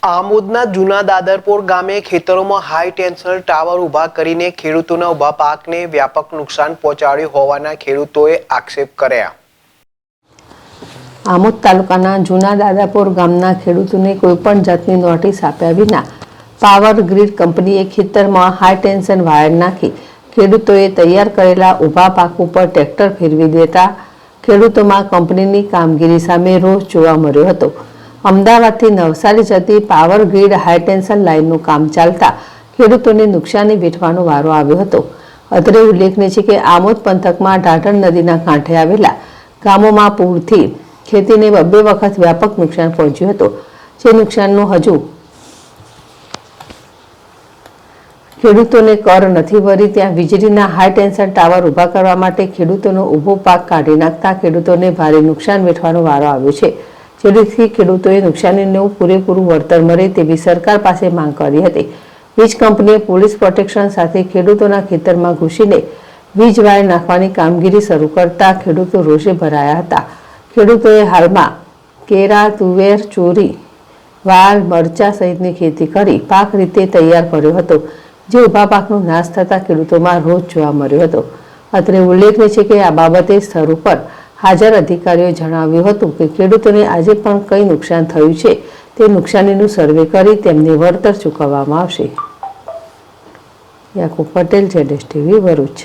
આમોદના જૂના દાદરપોર ગામે ખેતરોમાં હાઈ ટેન્શન ટાવર ઊભા કરીને ખેડૂતોના ઊભા પાકને વ્યાપક નુકસાન પહોંચાડ્યું હોવાના ખેડૂતોએ આક્ષેપ કર્યા। આમોદ તાલુકાના જૂના દાદાપોર ગામના ખેડૂતોને કોઈપણ જાતની નોટિસ આપ્યા વિના પાવર ગ્રીડ કંપનીએ ખેતરમાં હાઈ ટેન્શન વાયર નાખી ખેડૂતોએ તૈયાર કરેલા ઊભા પાક ઉપર ટ્રેક્ટર ફેરવી દેતા ખેડૂતોમાં કંપનીની કામગીરી સામે રોષ જોવા મળ્યો હતો। અમદાવાદથી નવસારી જતી પાવર ગ્રીડ હાઈ ટેન્શન લાઇનનું કામ ચાલતા ખેડૂતોને નુકસાની વેઠવાનો વારો આવ્યો હતો। અત્રે ઉલ્લેખનીય છે કે આમોદ પંથકમાં ઢાઢર નદીના કાંઠે આવેલા ગામોમાં પૂરથી ખેતીને 2 વખત વ્યાપક નુકસાન પહોંચ્યું હતું। જે નુકસાનનું હજુ ખેડૂતોને કર નથી વળી ત્યાં વીજળીના હાઈ ટેન્શન ટાવર ઊભા કરવા માટે ખેડૂતોનો ઊભો પાક કાઢી નાખતા ખેડૂતોને ભારે નુકસાન વેઠવાનો વારો આવ્યો છે। જેથી ખેડૂતોએ નુકસાનીનું પૂરેપૂરું વળતર મળે તેવી સરકાર પાસે માંગ કરી હતી। વીજ કંપનીએ પોલીસ પ્રોટેક્શન સાથે ખેડૂતોના ખેતરમાં ઘૂસીને વીજ વાયર નાખવાની કામગીરી શરૂ કરતા ખેડૂતો રોષે ભરાયા હતા। ખેડૂતોએ હાલમાં કેરા, તુવેર, ચોરી, વાલ, મરચા સહિતની ખેતી કરી પાક રીતે તૈયાર કર્યો હતો। જે ઊભા પાકનો નાશ થતાં ખેડૂતોમાં રોષ જોવા મળ્યો હતો। અત્રે ઉલ્લેખનીય છે કે આ બાબતે સ્થળ ઉપર હાજર અધિકારીઓએ જણાવ્યું હતું કે ખેડૂતોને આજે પણ કઈ નુકસાન થયું છે તે નુકસાનીનું સર્વે કરી તેમને વળતર ચૂકવવામાં આવશે। યાકુબ પટેલ, ZSTV, ભરૂચ।